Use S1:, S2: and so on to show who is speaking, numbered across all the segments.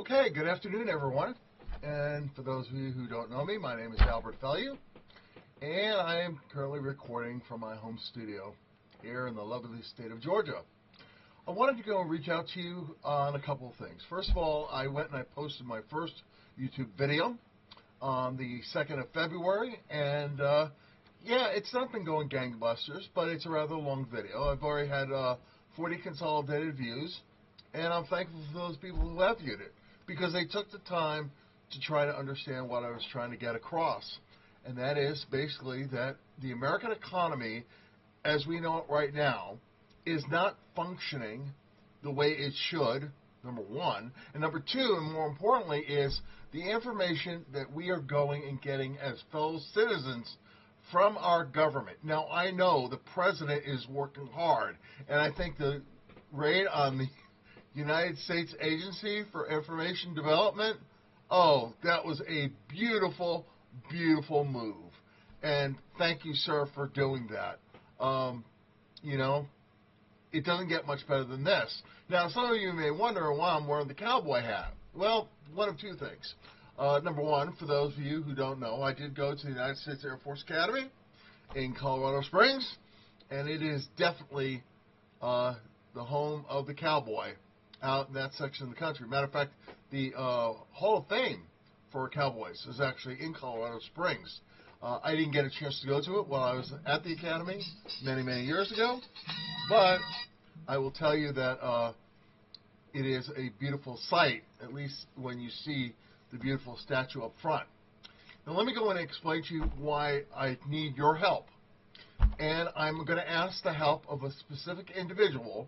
S1: Okay, good afternoon, everyone. And for those of you who don't know me, my name is Albert Fellew, and I am currently recording from my home studio here in the lovely state of Georgia. I wanted to go and reach out to you on a couple of things. First of all, I went and I posted my first YouTube video on the 2nd of February, and yeah, it's not been going gangbusters, but it's a rather long video. I've already had 40 consolidated views, and I'm thankful for those people who have viewed it, because they took the time to try to understand what I was trying to get across. And that is basically that the American economy, as we know it right now, is not functioning the way it should, number one. And number two, and more importantly, is the information that we are going and getting as fellow citizens from our government. Now, I know the president is working hard, and I think the raid on the United States Agency for Information Development, oh, that was a beautiful, beautiful move. And thank you, sir, for doing that. You know, it doesn't get much better than this. Now, some of you may wonder why I'm wearing the cowboy hat. Well, one of two things. Number one, for those of you who don't know, I did go to the United States Air Force Academy in Colorado Springs, and it is definitely the home of the cowboy out in that section of the country. Matter of fact, the Hall of Fame for cowboys is actually in Colorado Springs. I didn't get a chance to go to it while I was at the academy many, many years ago, but I will tell you that it is a beautiful sight, at least when you see the beautiful statue up front. Now let me go and explain to you why I need your help. And I'm going to ask the help of a specific individual,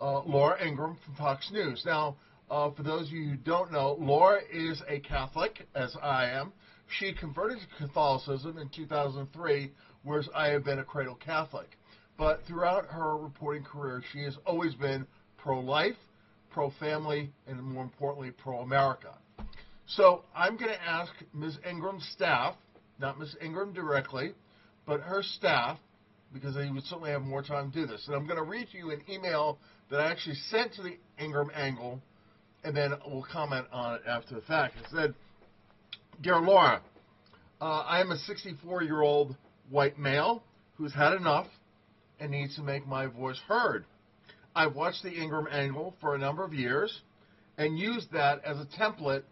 S1: Laura Ingram from Fox News. Now, for those of you who don't know, Laura is a Catholic, as I am. She converted to Catholicism in 2003, whereas I have been a cradle Catholic. But throughout her reporting career, she has always been pro-life, pro-family, and more importantly, pro-America. So I'm going to ask Ms. Ingram's staff, not Ms. Ingram directly, but her staff, because they would certainly have more time to do this. And I'm going to read to you an email that I actually sent to the Ingram angle, and then we'll comment on it after the fact. It said, "Dear Laura, I am a 64-year-old white male who's had enough and needs to make my voice heard. I've watched the Ingram angle for a number of years and used that as a template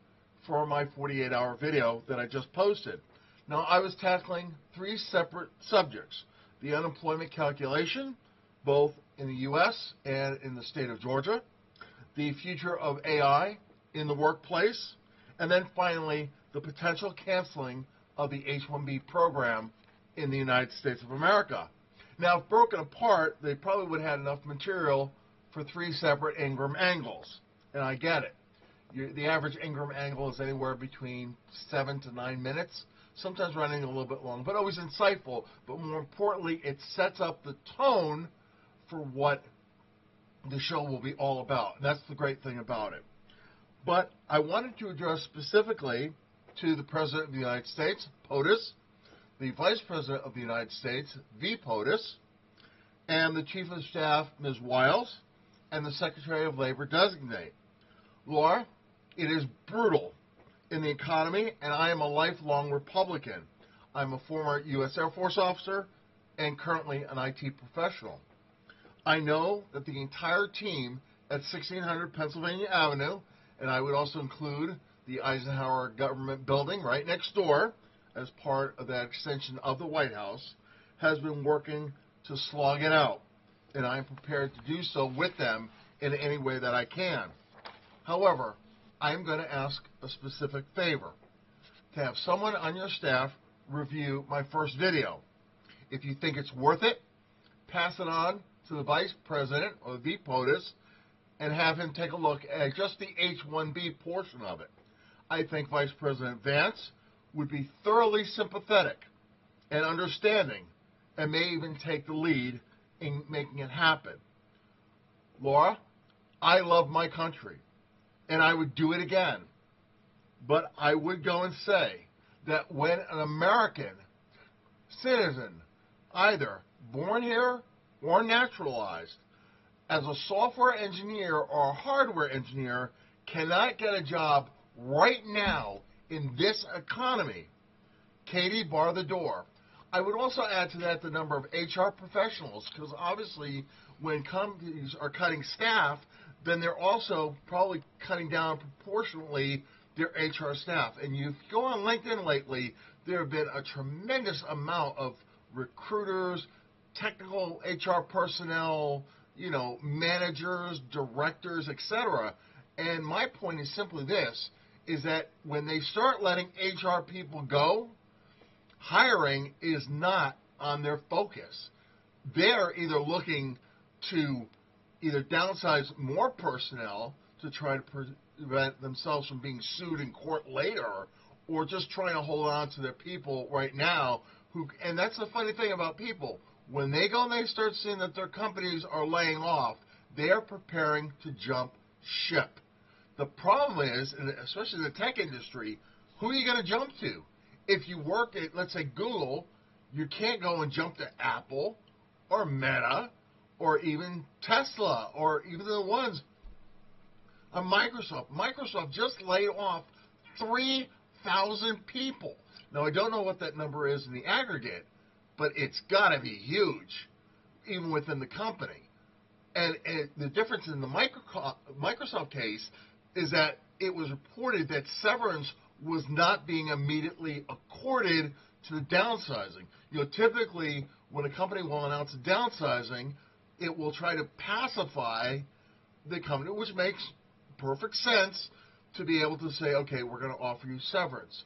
S1: for my 48-hour video that I just posted. Now, I was tackling 3 separate subjects: the unemployment calculation, both in the U.S. and in the state of Georgia, the future of AI in the workplace, and then finally, the potential canceling of the H-1B program in the United States of America. Now, if broken apart, they probably would have had enough material for 3 separate Ingram angles, and I get it. The average Ingram angle is anywhere between 7 to 9 minutes, sometimes running a little bit long, but always insightful. But more importantly, it sets up the tone for what the show will be all about. And that's the great thing about it. But I wanted to address specifically to the President of the United States, POTUS, the Vice President of the United States, V. POTUS, and the Chief of Staff, Ms. Wiles, and the Secretary of Labor designate. Laura, it is brutal in the economy, and I am a lifelong Republican. I'm a former U.S. Air Force officer and currently an IT professional. I know that the entire team at 1600 Pennsylvania Avenue, and I would also include the Eisenhower government building right next door as part of that extension of the White House, has been working to slog it out, and I'm prepared to do so with them in any way that I can. However, I'm going to ask a specific favor: to have someone on your staff review my first video. If you think it's worth it, pass it on to the Vice President, or the V. POTUS, and have him take a look at just the H-1B portion of it. I think Vice President Vance would be thoroughly sympathetic and understanding, and may even take the lead in making it happen. Laura, I love my country, and I would do it again. But I would go and say that when an American citizen, either born here or naturalized, as a software engineer or a hardware engineer, cannot get a job right now in this economy, Katie, bar the door. I would also add to that the number of HR professionals, because obviously when companies are cutting staff, then they're also probably cutting down proportionately their HR staff. And you go on LinkedIn lately, there have been a tremendous amount of recruiters, technical HR personnel, managers, directors, etc. And my point is simply this, is that when they start letting HR people go, hiring is not on their focus. They're either looking to either downsize more personnel to try to prevent themselves from being sued in court later, or just trying to hold on to their people right now. And that's the funny thing about people. When they go and they start seeing that their companies are laying off, they are preparing to jump ship. The problem is, and especially in the tech industry, who are you going to jump to? If you work at, let's say, Google, you can't go and jump to Apple or Meta or even Tesla or even the ones on Microsoft. Microsoft just laid off 3,000 people. Now, I don't know what that number is in the aggregate, but it's got to be huge, even within the company. And the difference in the Microsoft case is that it was reported that severance was not being immediately accorded to the downsizing. Typically, when a company will announce downsizing, it will try to pacify the company, which makes perfect sense to be able to say, okay, we're going to offer you severance.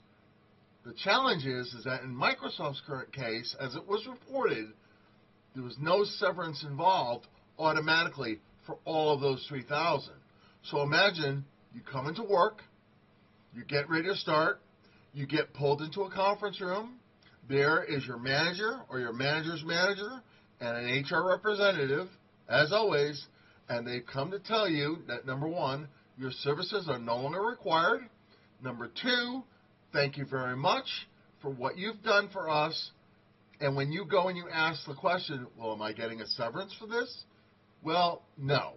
S1: The challenge is that in Microsoft's current case, as it was reported, there was no severance involved automatically for all of those 3,000. So imagine you come into work, you get ready to start, you get pulled into a conference room, there is your manager or your manager's manager and an HR representative, as always, and they've come to tell you that, number one, your services are no longer required. Number two, thank you very much for what you've done for us. And when you go and you ask the question, well, am I getting a severance for this? Well, no.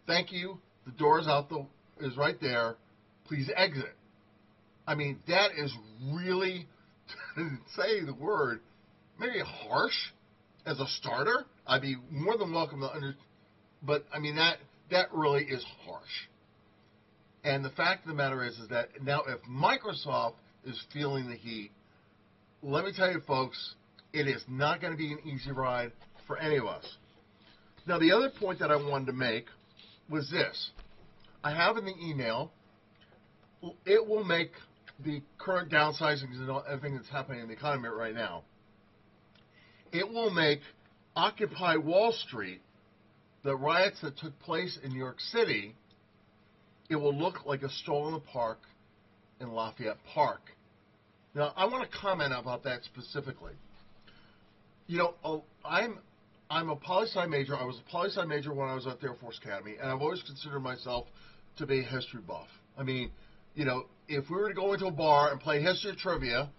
S1: Thank you. The door is right there. Please exit. I mean, that is really, to say the word, maybe harsh as a starter. I'd be more than welcome to but I mean, that really is harsh. And the fact of the matter is that now if Microsoft is feeling the heat, let me tell you, folks, it is not going to be an easy ride for any of us. Now, the other point that I wanted to make was this. I have in the email, it will make the current downsizing and everything that's happening in the economy right now, it will make Occupy Wall Street, the riots that took place in New York City, it will look like a stroll in the park in Lafayette Park. Now, I want to comment about that specifically. I'm a poli-sci major. I was a poli-sci major when I was at the Air Force Academy, and I've always considered myself to be a history buff. I mean, if we were to go into a bar and play history trivia,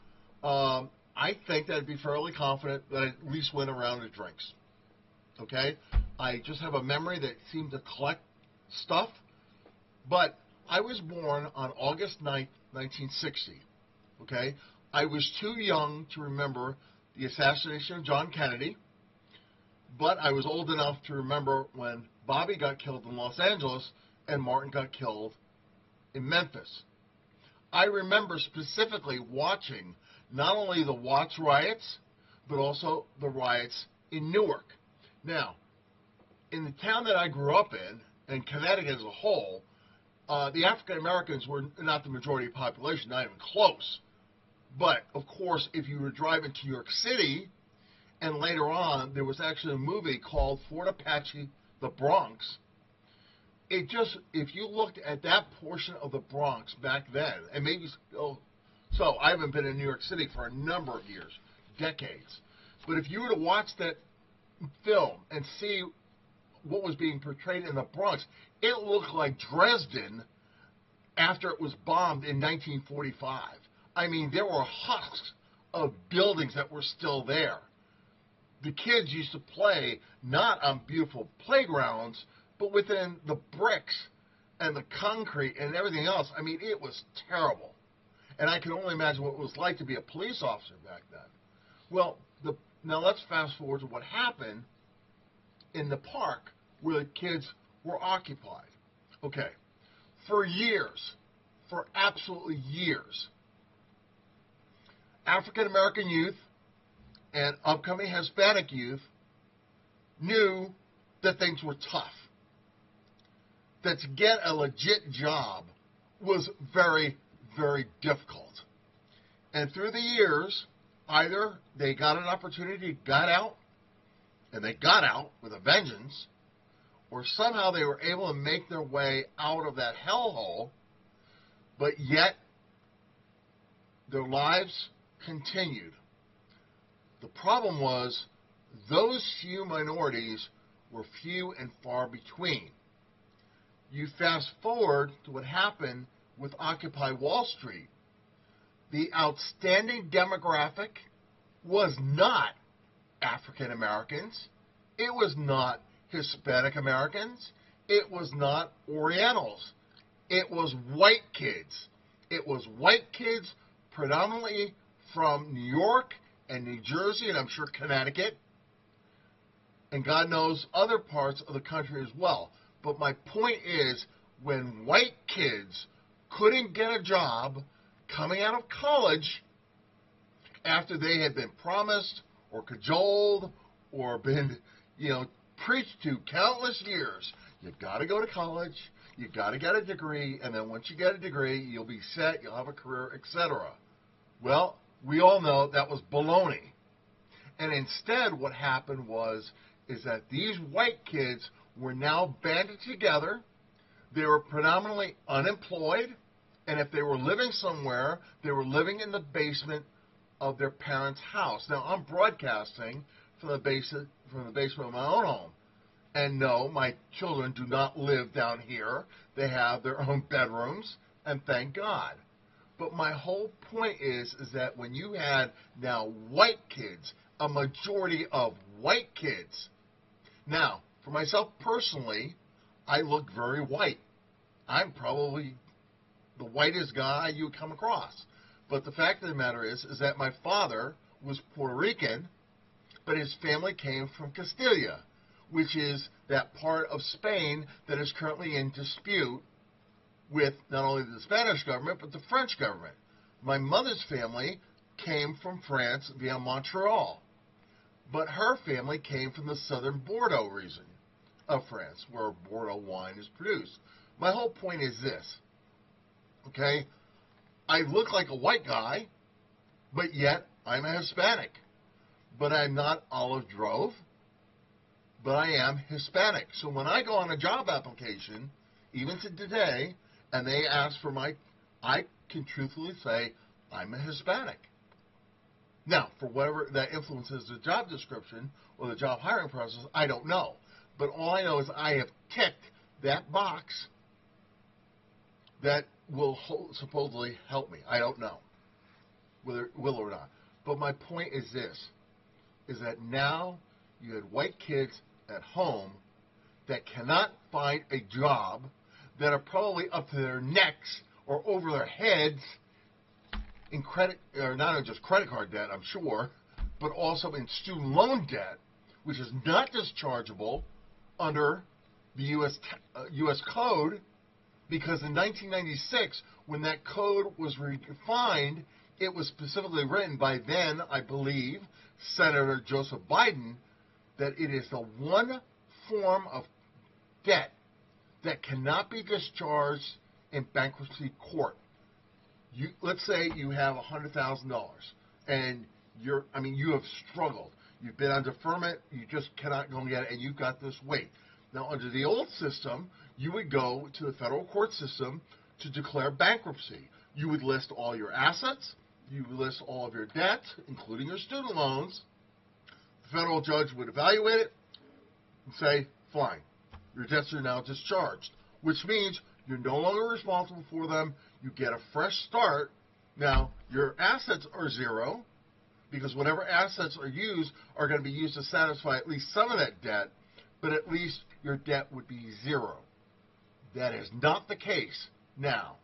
S1: I think that I'd be fairly confident that I'd at least win a round of drinks. Okay? I just have a memory that seemed to collect stuff. But I was born on August 9th, 1960. Okay? I was too young to remember the assassination of John Kennedy, but I was old enough to remember when Bobby got killed in Los Angeles and Martin got killed in Memphis. I remember specifically watching not only the Watts riots, but also the riots in Newark. Now, in the town that I grew up in, and Connecticut as a whole, the African Americans were not the majority of the population, not even close. But, of course, if you were driving to New York City, and later on there was actually a movie called Fort Apache, the Bronx, if you looked at that portion of the Bronx back then, and maybe, so I haven't been in New York City for a number of years, decades, but if you were to watch that film and see what was being portrayed in the Bronx, it looked like Dresden after it was bombed in 1945. I mean, there were husks of buildings that were still there. The kids used to play not on beautiful playgrounds, but within the bricks and the concrete and everything else. I mean, it was terrible. And I can only imagine what it was like to be a police officer back then. Well, now let's fast forward to what happened in the park where the kids were occupied. Okay, for years, for absolutely years, African American youth and upcoming Hispanic youth knew that things were tough. That to get a legit job was very, very difficult. And through the years, either they got an opportunity, got out, and they got out with a vengeance, or somehow they were able to make their way out of that hellhole, but yet their lives continued. The problem was those few minorities were few and far between. You fast forward to what happened with Occupy Wall Street. The outstanding demographic was not African Americans. It was not Hispanic Americans. It was not Orientals. It was white kids. It was white kids predominantly from New York and New Jersey, and I'm sure Connecticut, and God knows other parts of the country as well. But my point is, when white kids couldn't get a job coming out of college after they had been promised or cajoled or been, preached to countless years, you got to go to college, you got to get a degree, and then once you get a degree, you'll be set, you'll have a career, etc. Well, we all know that was baloney. And instead what happened is that these white kids were now banded together. They were predominantly unemployed, and if they were living somewhere, they were living in the basement of their parents' house. Now, I'm broadcasting from the basement of my own home. And no, my children do not live down here. They have their own bedrooms, and thank God. But my whole point is that when you had now white kids, a majority of white kids. Now, for myself personally, I look very white. I'm probably the whitest guy you would come across. But the fact of the matter is that my father was Puerto Rican, but his family came from Castilla, which is that part of Spain that is currently in dispute with not only the Spanish government, but the French government. My mother's family came from France via Montreal, but her family came from the southern Bordeaux region of France, where Bordeaux wine is produced. My whole point is this, okay? I look like a white guy, but yet I'm a Hispanic. But I'm not olive drove, but I am Hispanic. So when I go on a job application, even to today, and they ask for I can truthfully say I'm a Hispanic. Now, for whatever that influences the job description or the job hiring process, I don't know. But all I know is I have ticked that box that will supposedly help me. I don't know whether it will or not. But my point is this, is that now you had white kids at home that cannot find a job, that are probably up to their necks or over their heads in credit, or not just credit card debt, I'm sure, but also in student loan debt, which is not dischargeable under the U.S. Code, because in 1996, when that code was redefined, it was specifically written by then, I believe, Senator Joseph Biden, that it is the one form of debt that cannot be discharged in bankruptcy court. Let's say you have $100,000 and you have struggled. You've been on deferment, you just cannot go and get it, and you've got this weight. Now, under the old system, you would go to the federal court system to declare bankruptcy. You would list all your assets, you would list all of your debts, including your student loans. The federal judge would evaluate it and say, fine, your debts are now discharged, which means you're no longer responsible for them. You get a fresh start. Now, your assets are zero, because whatever assets are used are going to be used to satisfy at least some of that debt, but at least your debt would be zero. That is not the case. Now,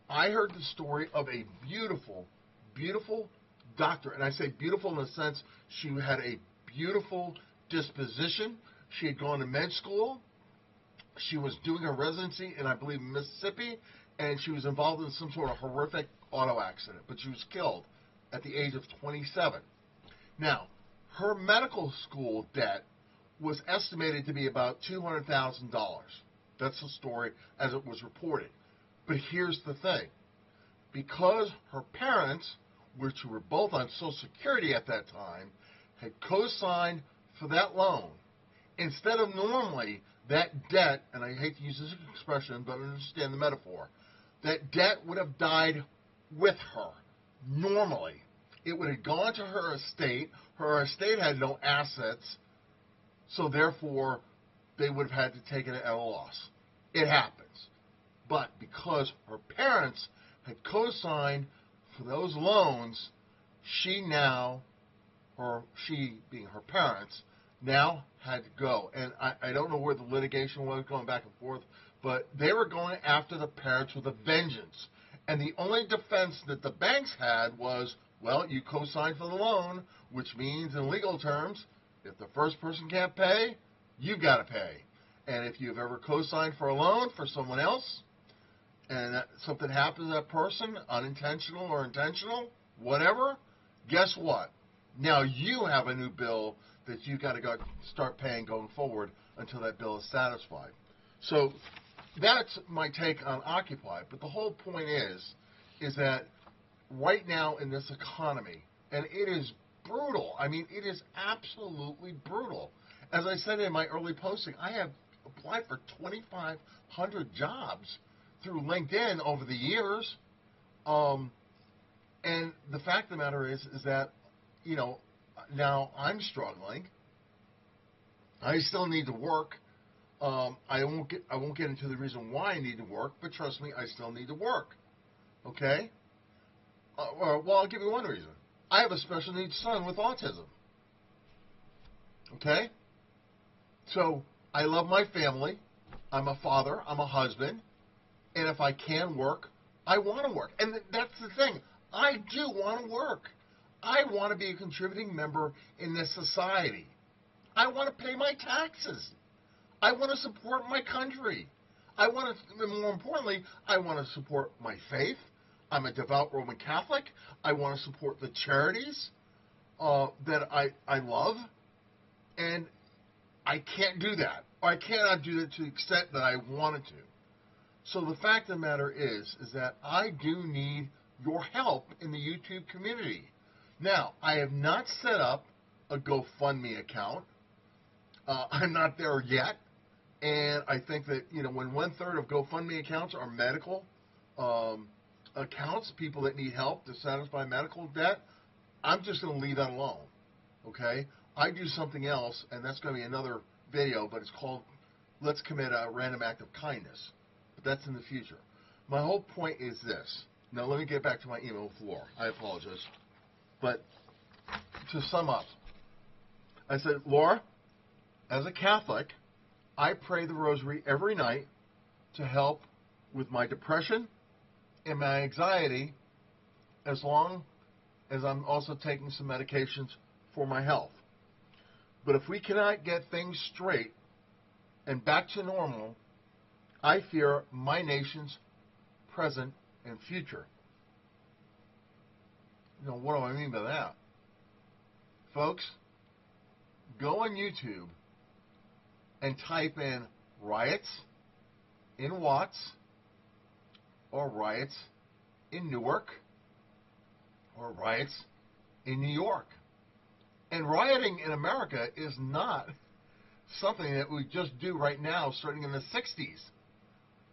S1: I heard the story of a beautiful, beautiful doctor, and I say beautiful in the sense she had a beautiful disposition. She had gone to med school. She was doing her residency in, I believe, Mississippi, and she was involved in some sort of horrific auto accident, but she was killed at the age of 27. Now, her medical school debt was estimated to be about $200,000. That's the story as it was reported. But here's the thing. Because her parents, which were both on Social Security at that time, had co-signed for that loan, instead of normally that debt, and I hate to use this expression, but understand the metaphor, that debt would have died with her. Normally, it would have gone to her estate. Her estate had no assets, so therefore they would have had to take it at a loss. It happens. But because her parents had co-signed for those loans, she being her parents, now had to go. And I don't know where the litigation was going back and forth, but they were going after the parents with a vengeance. And the only defense that the banks had was, well, you co-signed for the loan, which means in legal terms, if the first person can't pay, you've got to pay. And if you've ever co-signed for a loan for someone else, and something happens to that person, unintentional or intentional, whatever, guess what? Now you have a new bill that you've got to go start paying going forward until that bill is satisfied. So that's my take on Occupy. But the whole point is that right now in this economy, and it is brutal. I mean, it is absolutely brutal. As I said in my early posting, I have applied for 2,500 jobs through LinkedIn over the years. And the fact of the matter is that, you know, now I'm struggling. I still need to work. I won't get into the reason why I need to work, but trust me, I still need to work. Okay? Well, I'll give you one reason. I have a special needs son with autism. Okay? So I love my family. I'm a father. I'm a husband. And if I can work, I want to work. And that's the thing. I do want to work. I want to be a contributing member in this society. I want to pay my taxes. I want to support my country. More importantly, I want to support my faith. I'm a devout Roman Catholic. I want to support the charities that I love. And I can't do that. Or I cannot do that to the extent that I wanted to. So the fact of the matter is that I do need your help in the YouTube community. Now, I have not set up a GoFundMe account. I'm not there yet. And I think that, you know, when 1/3 of GoFundMe accounts are medical accounts, people that need help to satisfy medical debt, I'm just going to leave that alone. Okay? I do something else, and that's going to be another video, but it's called Let's Commit a Random Act of Kindness. But that's in the future. My whole point is this. Now, let me get back to my email with Laura. I apologize. But to sum up, I said, Laura, as a Catholic, I pray the rosary every night to help with my depression and my anxiety, as long as I'm also taking some medications for my health. But if we cannot get things straight and back to normal, I fear my nation's present and future. You know, what do I mean by that? Folks, go on YouTube and type in riots in Watts or riots in Newark or riots in New York. And rioting in America is not something that we just do right now starting in the 60s.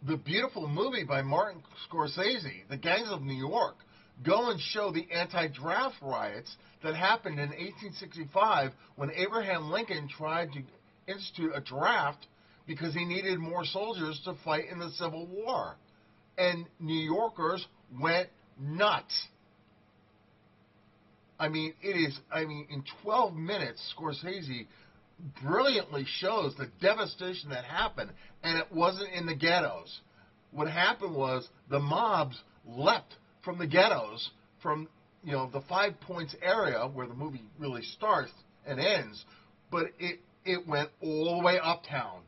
S1: The beautiful movie by Martin Scorsese, The Gangs of New York, go and show the anti-draft riots that happened in 1865 when Abraham Lincoln tried to institute a draft because he needed more soldiers to fight in the Civil War. And New Yorkers went nuts. In 12 minutes, Scorsese brilliantly shows the devastation that happened, and it wasn't in the ghettos. what happened was the mobs leapt from the ghettos, from the 5 Points area where the movie really starts and ends, but it went all the way uptown.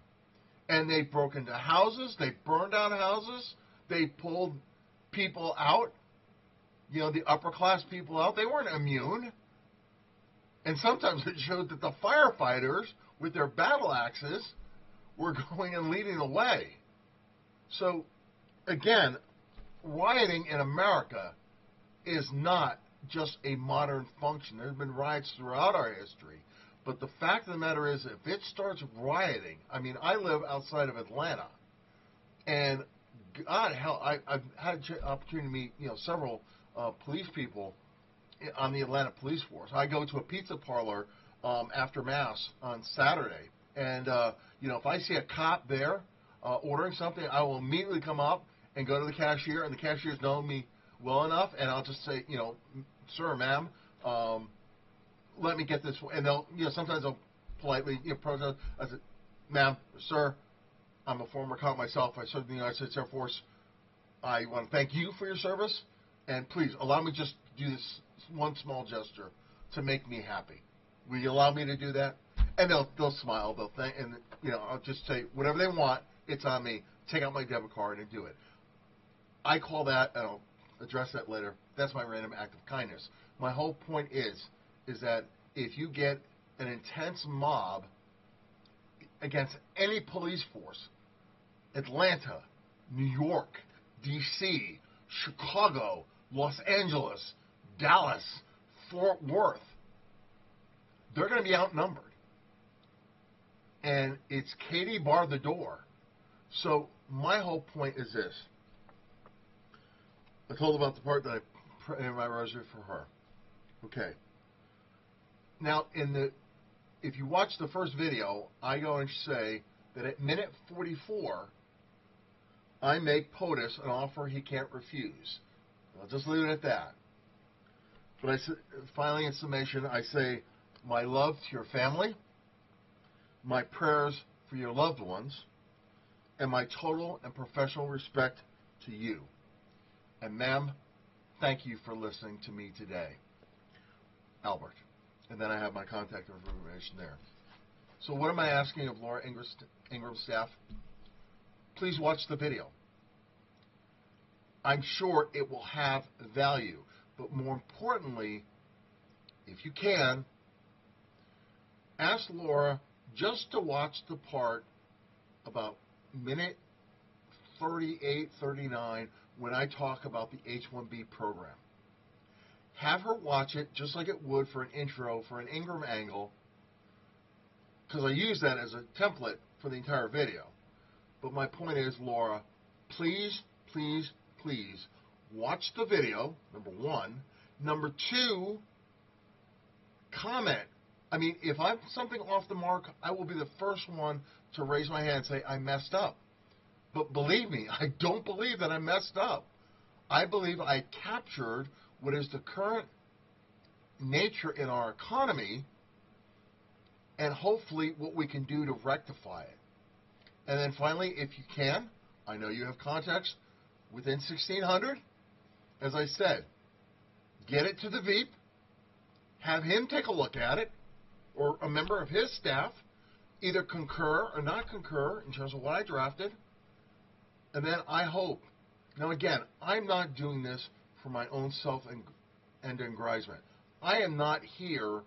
S1: And they broke into houses, they burned down houses, they pulled people out, the upper class people out. They weren't immune. And sometimes it showed that the firefighters with their battle axes were going and leading the way. So, again, rioting in America is not just a modern function. There have been riots throughout our history. But the fact of the matter is, if it starts rioting, I mean, I live outside of Atlanta, and God, hell, I've had an opportunity to meet, several police people on the Atlanta police force. I go to a pizza parlor after Mass on Saturday, and, if I see a cop there ordering something, I will immediately come up and go to the cashier, and the cashier's known me well enough, and I'll just say, sir, ma'am, let me get this, and they'll, sometimes they'll politely, protest. I said, ma'am, sir, I'm a former cop myself. I served in the United States Air Force. I want to thank you for your service, and please allow me just to do this one small gesture to make me happy. Will you allow me to do that? And they'll smile, they'll thank, and I'll just say whatever they want. It's on me. Take out my debit card and do it. I call that, and I'll address that later. That's my random act of kindness. My whole point is that if you get an intense mob against any police force, Atlanta, New York, D.C., Chicago, Los Angeles, Dallas, Fort Worth, they're going to be outnumbered. And it's Katie bar the door. So my whole point is this. I told about the part that I pray in my rosary for her. Okay. Now, if you watch the first video, I go and say that at minute 44, I make POTUS an offer he can't refuse. I'll just leave it at that. But finally, in summation, I say, my love to your family, my prayers for your loved ones, and my total and professional respect to you. And ma'am, thank you for listening to me today. Albert. And then I have my contact information there. So what am I asking of Laura Ingram's staff? Please watch the video. I'm sure it will have value. But more importantly, if you can, ask Laura just to watch the part about minute 38, 39, when I talk about the H-1B program. Have her watch it just like it would for an intro for an Ingram angle, because I use that as a template for the entire video. But my point is, Laura, please, please, please watch the video, number one. Number two, comment. I mean, if I'm something off the mark, I will be the first one to raise my hand and say, I messed up. But believe me, I don't believe that I messed up. I believe I captured what is the current nature in our economy and hopefully what we can do to rectify it. And then finally, if you can, I know you have contacts within 1600. As I said, get it to the Veep, have him take a look at it, or a member of his staff, either concur or not concur in terms of what I drafted. And then I hope, now again, I'm not doing this for my own self-aggrandizement. I am not here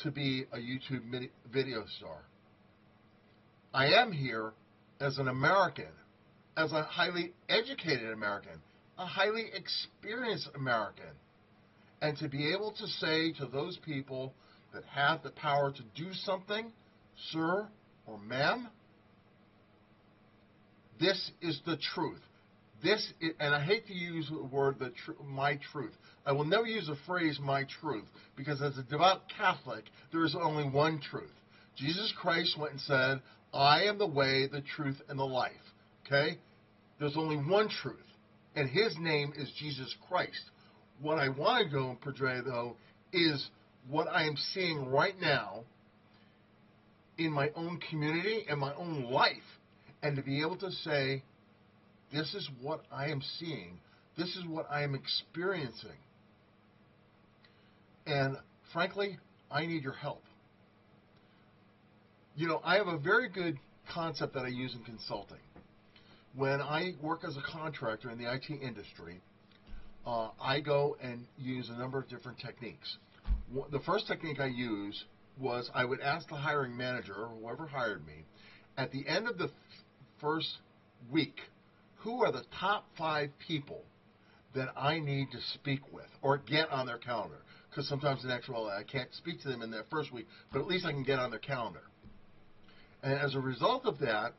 S1: to be a YouTube video star. I am here as an American, as a highly educated American, a highly experienced American, and to be able to say to those people that have the power to do something, sir or ma'am, this is the truth. This is, and I hate to use the word my truth. I will never use the phrase my truth, because as a devout Catholic, there is only one truth. Jesus Christ went and said, I am the way, the truth, and the life. Okay? There's only one truth, and his name is Jesus Christ. What I want to go and portray, though, is what I am seeing right now in my own community and my own life, and to be able to say, This is what I am seeing. This is what I am experiencing. And frankly, I need your help. You know, I have a very good concept that I use in consulting. When I work as a contractor in the IT industry, I go and use a number of different techniques. The first technique I use was I would ask the hiring manager, or whoever hired me, at the end of the first week, who are the top 5 people that I need to speak with or get on their calendar? Because sometimes in actuality I can't speak to them in that first week, but at least I can get on their calendar. And as a result of that,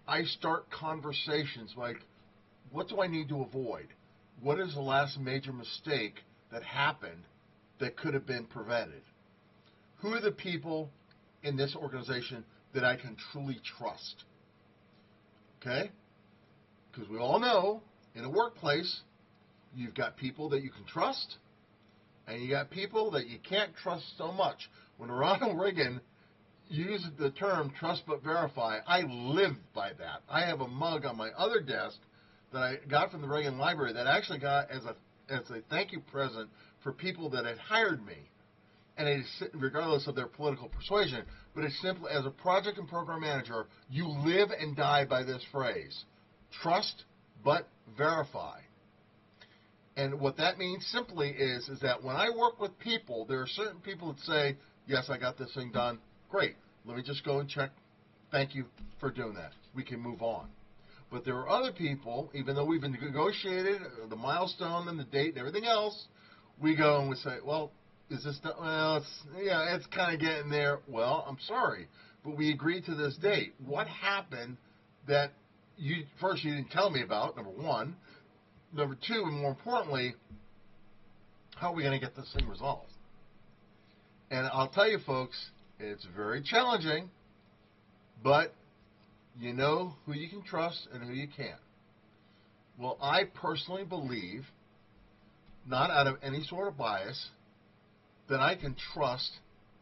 S1: I start conversations like, what do I need to avoid? What is the last major mistake that happened that could have been prevented? Who are the people in this organization that I can truly trust? Okay? Because we all know in a workplace, you've got people that you can trust, and you got people that you can't trust so much. When Ronald Reagan used the term trust but verify, I lived by that. I have a mug on my other desk that I got from the Reagan Library that I actually got as a thank you present for people that had hired me. And it's regardless of their political persuasion, but it's simply, as a project and program manager, you live and die by this phrase: trust but verify. And what that means simply is that when I work with people, there are certain people that say, yes, I got this thing done. Great. Let me just go and check. Thank you for doing that. We can move on. But there are other people, even though we've negotiated the milestone and the date and everything else, we go and we say, well, is this done? Well, it's kind of getting there. Well, I'm sorry, but we agreed to this date. What happened that you didn't tell me about, number one. Number two, and more importantly, how are we going to get this thing resolved? And I'll tell you, folks, it's very challenging, but you know who you can trust and who you can't. Well, I personally believe, not out of any sort of bias, that I can trust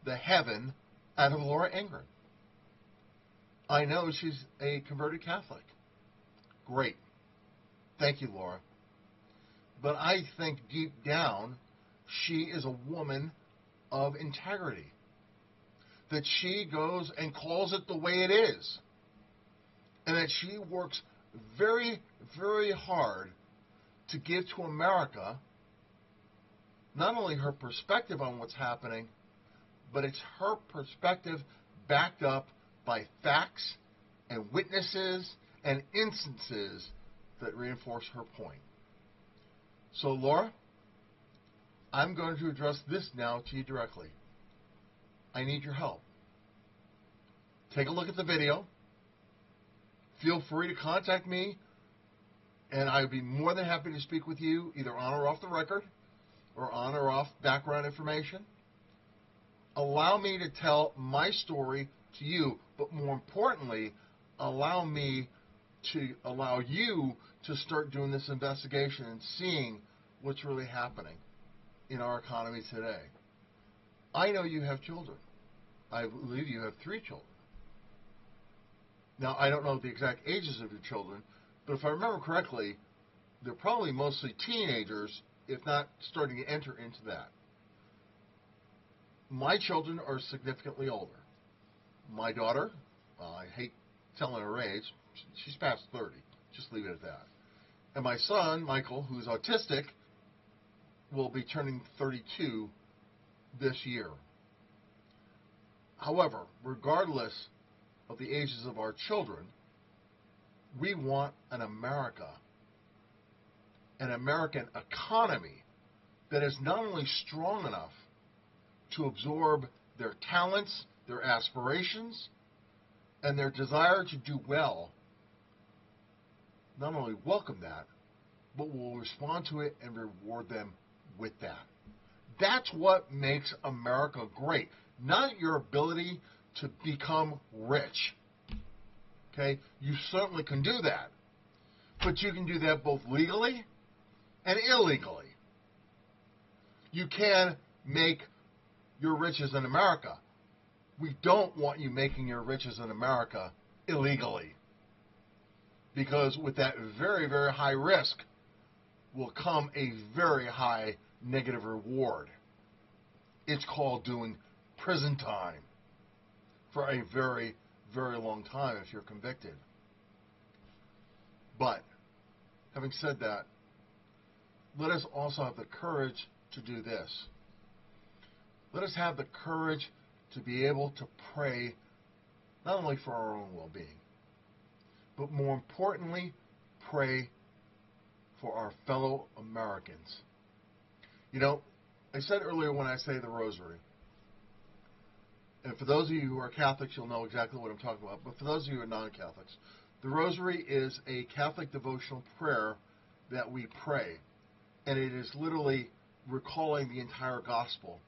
S1: the heaven out of Laura Ingram. I know she's a converted Catholic. Great. Thank you, Laura. But I think deep down, she is a woman of integrity. That she goes and calls it the way it is. And that she works very, very hard to give to America not only her perspective on what's happening, but it's her perspective backed up by facts and witnesses and instances that reinforce her point. So, Laura, I'm going to address this now to you directly. I need your help. Take a look at the video. Feel free to contact me, and I would be more than happy to speak with you, either on or off the record, or on or off background information. Allow me to tell my story to you, but more importantly, allow you to start doing this investigation and seeing what's really happening in our economy today. I know you have children. I believe you have 3 children. Now, I don't know the exact ages of your children, but if I remember correctly, they're probably mostly teenagers, if not starting to enter into that. My children are significantly older. My daughter, I hate telling her age, she's past 30. Just leave it at that. And my son, Michael, who's autistic, will be turning 32 this year. However, regardless of the ages of our children, we want an America, an American economy that is not only strong enough to absorb their talents, their aspirations, and their desire to do well, not only welcome that, but will respond to it and reward them with that. That's what makes America great, not your ability to become rich. Okay? You certainly can do that, but you can do that both legally and illegally. You can make your riches in America. We don't want you making your riches in America illegally. Because with that very, very high risk will come a very high negative reward. It's called doing prison time for a very, very long time if you're convicted. But, having said that, let us also have the courage to do this. Let us have the courage to be able to pray not only for our own well-being, but more importantly, pray for our fellow Americans. You know, I said earlier when I say the rosary, and for those of you who are Catholics, you'll know exactly what I'm talking about, but for those of you who are non-Catholics, the rosary is a Catholic devotional prayer that we pray, and it is literally recalling the entire gospel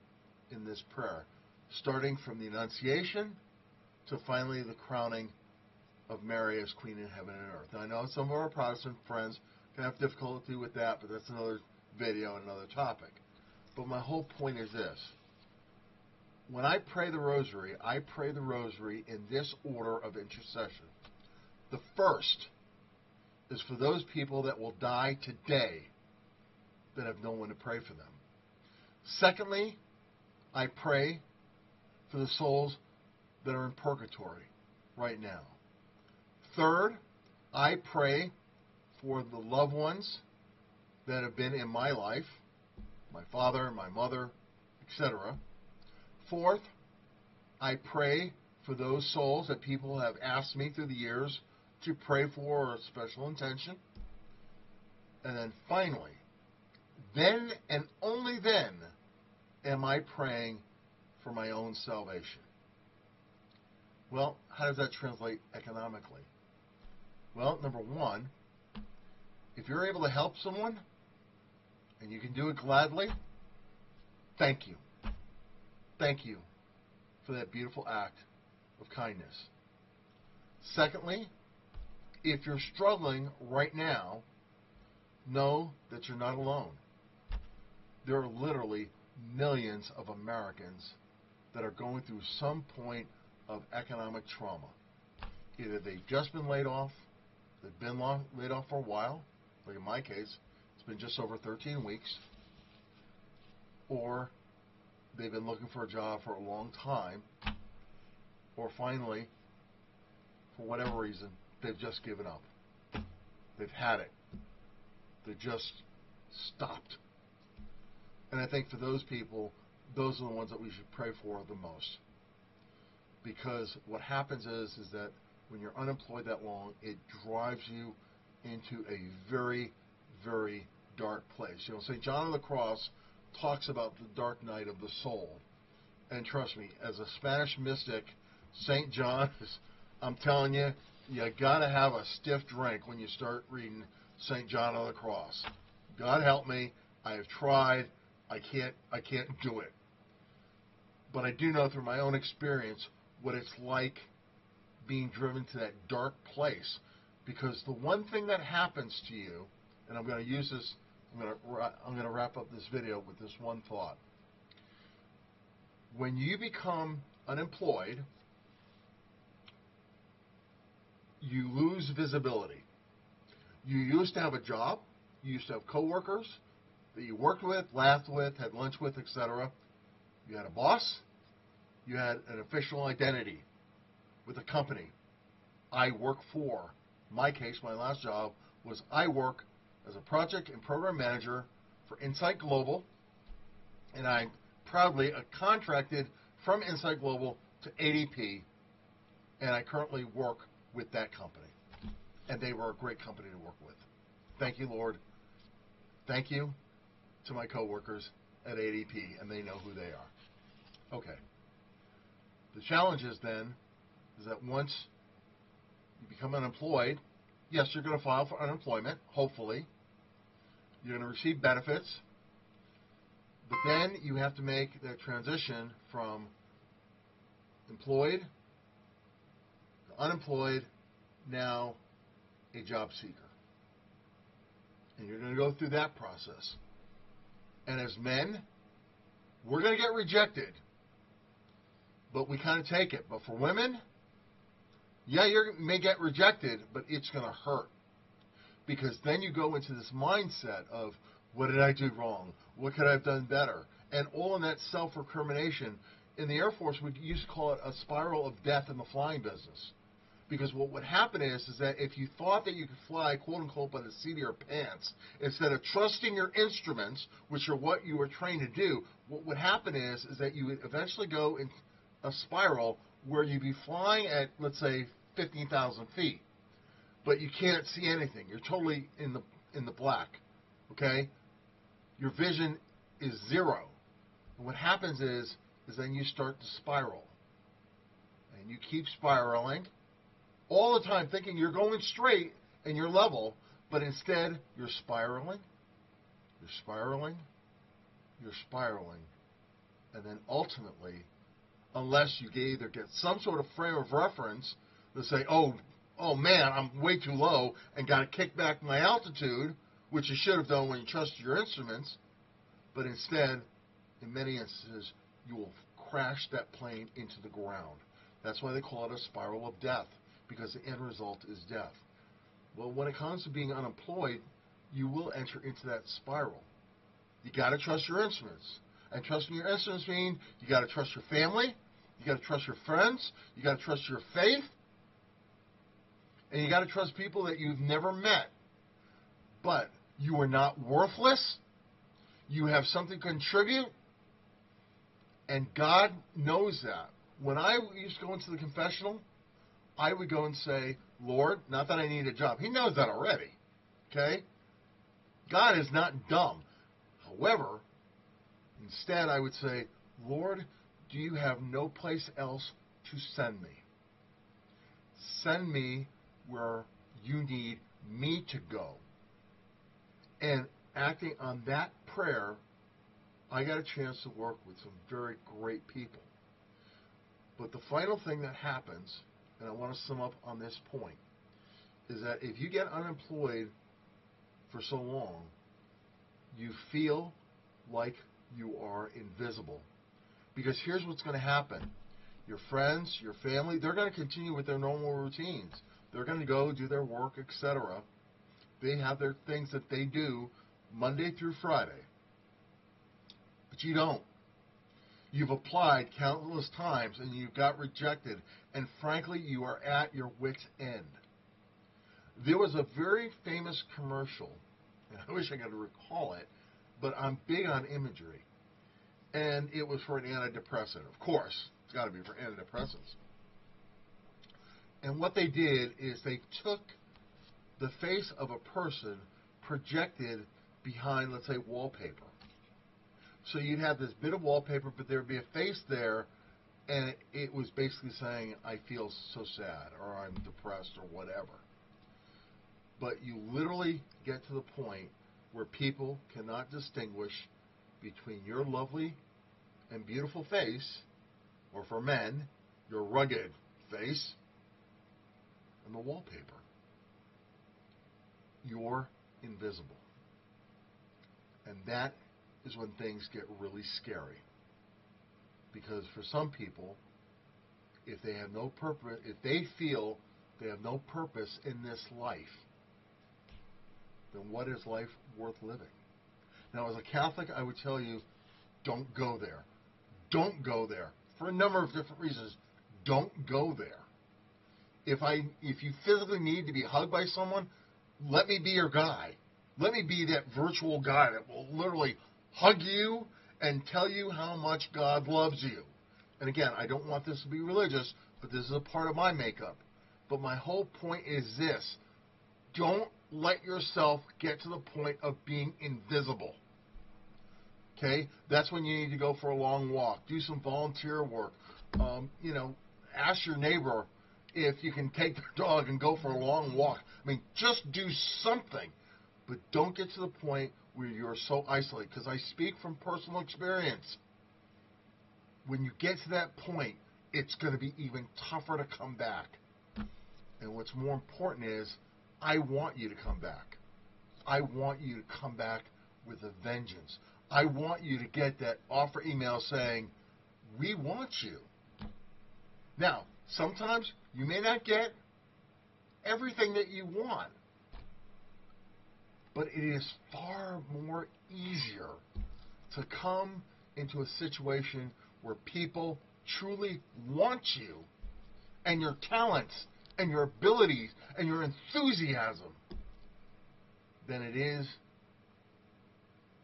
S1: in this prayer, starting from the Annunciation to finally the crowning of Mary as Queen in heaven and earth. Now, I know some of our Protestant friends can have difficulty with that, but that's another video and another topic. But my whole point is this. When I pray the rosary in this order of intercession. The first is for those people that will die today that have no one to pray for them. Secondly, I pray for the souls that are in purgatory right now. Third, I pray for the loved ones that have been in my life, my father, my mother, etc. Fourth, I pray for those souls that people have asked me through the years to pray for a special intention. And then finally, then and only then am I praying for my own salvation. Well, how does that translate economically? Well, number one, if you're able to help someone and you can do it gladly, thank you. Thank you for that beautiful act of kindness. Secondly, if you're struggling right now, know that you're not alone. There are literally millions of Americans that are going through some point of economic trauma. Either they've just been laid off, they've been laid off for a while, like in my case, it's been just over 13 weeks, or they've been looking for a job for a long time, or finally, for whatever reason, they've just given up. They've had it. They've just stopped. And I think for those people, those are the ones that we should pray for the most. Because what happens is that when you're unemployed that long, it drives you into a very, very dark place. You know, St. John of the Cross talks about the dark night of the soul. And trust me, as a Spanish mystic, St. John, I'm telling you, you got to have a stiff drink when you start reading St. John of the Cross. God help me, I have tried, I can't do it. But I do know through my own experience what it's like being driven to that dark place. Because the one thing that happens to you, and I'm going to use this, I'm going to wrap up this video with this one thought. When you become unemployed, you lose visibility. You used to have a job, you used to have coworkers that you worked with, laughed with, had lunch with, etc. You had a boss, you had an official identity with a company. I work for. In my case, my last job was I work as a project and program manager for Insight Global, and I'm proudly contracted from Insight Global to ADP, and I currently work with that company. And they were a great company to work with. Thank you, Lord. Thank you to my coworkers at ADP, and they know who they are. Okay. The challenge is then is that once you become unemployed, yes, you're going to file for unemployment, hopefully. You're going to receive benefits. But then you have to make that transition from employed to unemployed, now a job seeker. And you're going to go through that process. And as men, we're going to get rejected. But we kind of take it. But for women, yeah, you may get rejected, but it's going to hurt. because then you go into this mindset of, what did I do wrong? What could I have done better? And all in that self-recrimination. In the Air Force, we used to call it a spiral of death in the flying business. Because what would happen is that if you thought that you could fly, quote-unquote, by the seat of your pants, instead of trusting your instruments, which are what you were trained to do, what would happen is that you would eventually go in a spiral where you'd be flying at, let's say, 15,000 feet. But you can't see anything. You're totally in the black, okay? Your vision is zero. And what happens is then you start to spiral. And you keep spiraling all the time thinking you're going straight and you're level, but instead you're spiraling, you're spiraling, you're spiraling. And then ultimately, unless you either get some sort of frame of reference to say, oh man, I'm way too low and got to kick back my altitude, which you should have done when you trusted your instruments, but instead, in many instances, you will crash that plane into the ground. That's why they call it a spiral of death, because the end result is death. Well, when it comes to being unemployed, you will enter into that spiral. You got to trust your instruments. And trusting your instruments means you got to trust your family, you got to trust your friends, you got to trust your faith, and you got to trust people that you've never met. But you are not worthless. You have something to contribute, and God knows that. When I used to go into the confessional, I would go and say, Lord, not that I need a job. He knows that already, okay? God is not dumb. However, instead I would say, Lord, do you have no place else to send me? Send me where you need me to go. And acting on that prayer, I got a chance to work with some very great people. But the final thing that happens, and I want to sum up on this point, is that if you get unemployed for so long, you feel like you are invisible. Because here's what's going to happen. Your friends, your family, they're going to continue with their normal routines. They're going to go do their work, etc. They have their things that they do Monday through Friday. But you don't. You've applied countless times and you've got rejected. And frankly, you are at your wit's end. There was a very famous commercial, and I wish I could recall it, but I'm big on imagery. And it was for an antidepressant. Of course, it's got to be for antidepressants. And what they did is they took the face of a person projected behind, let's say, wallpaper. So you'd have this bit of wallpaper, but there would be a face there, and it was basically saying, I feel so sad, or I'm depressed, or whatever. But you literally get to the point where people cannot distinguish between your lovely and beautiful face, or for men, your rugged face, and the wallpaper. You're invisible. And that is when things get really scary. Because for some people, if they have no purpose, if they feel they have no purpose in this life, then what is life worth living? Now, as a Catholic, I would tell you, don't go there. Don't go there. For a number of different reasons, don't go there. If you physically need to be hugged by someone, let me be your guy. Let me be that virtual guy that will literally hug you and tell you how much God loves you. And again, I don't want this to be religious, but this is a part of my makeup. But my whole point is this. Don't let yourself get to the point of being invisible. Okay? That's when you need to go for a long walk. Do some volunteer work. Ask your neighbor if you can take their dog and go for a long walk. I mean, just do something. But don't get to the point where you're so isolated. Because I speak from personal experience. When you get to that point, it's going to be even tougher to come back. And what's more important is, I want you to come back. I want you to come back with a vengeance. I want you to get that offer email saying, we want you. Now, sometimes you may not get everything that you want. But it is far more easier to come into a situation where people truly want you and your talents and your abilities and your enthusiasm than it is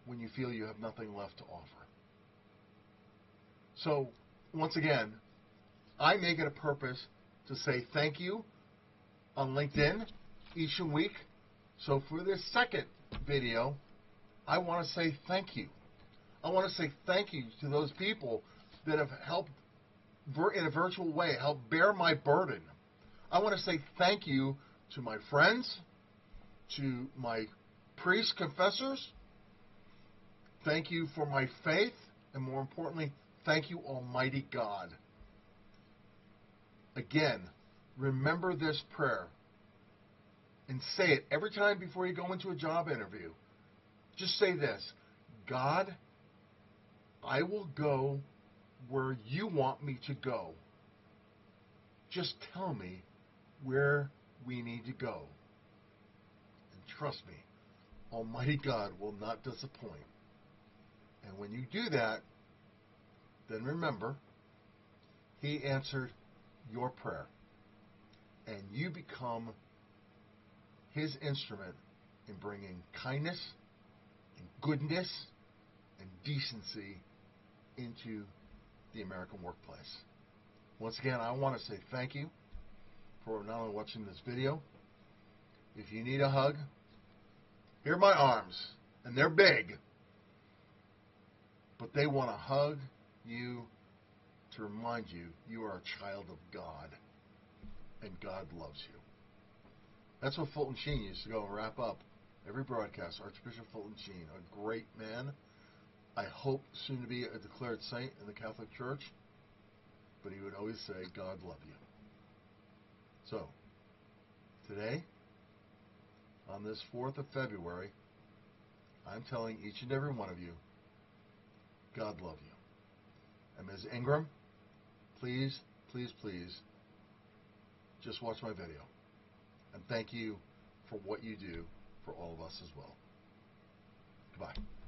S1: when you feel you have nothing left to offer. So, once again, I make it a purpose to say thank you on LinkedIn each week. So for this second video, I want to say thank you. I want to say thank you to those people that have helped in a virtual way, help bear my burden. I want to say thank you to my friends, to my priest confessors. Thank you for my faith, and more importantly, thank you, Almighty God. Again, remember this prayer and say it every time before you go into a job interview. Just say this: God, I will go where you want me to go. Just tell me where we need to go. And trust me, Almighty God will not disappoint. And when you do that, then remember, He answered your prayer. And you become His instrument in bringing kindness and goodness and decency into the American workplace. Once again, I want to say thank you for not only watching this video. If you need a hug, here are my arms, and they're big, but they want to hug you to remind you you are a child of God, and God loves you. That's what Fulton Sheen used to go and wrap up every broadcast. Archbishop Fulton Sheen, a great man. I hope soon to be a declared saint in the Catholic Church, but he would always say, God love you. So, today, on this 4th of February, I'm telling each and every one of you, God love you. And Ms. Ingram, please, please, please, just watch my video. And thank you for what you do for all of us as well. Goodbye.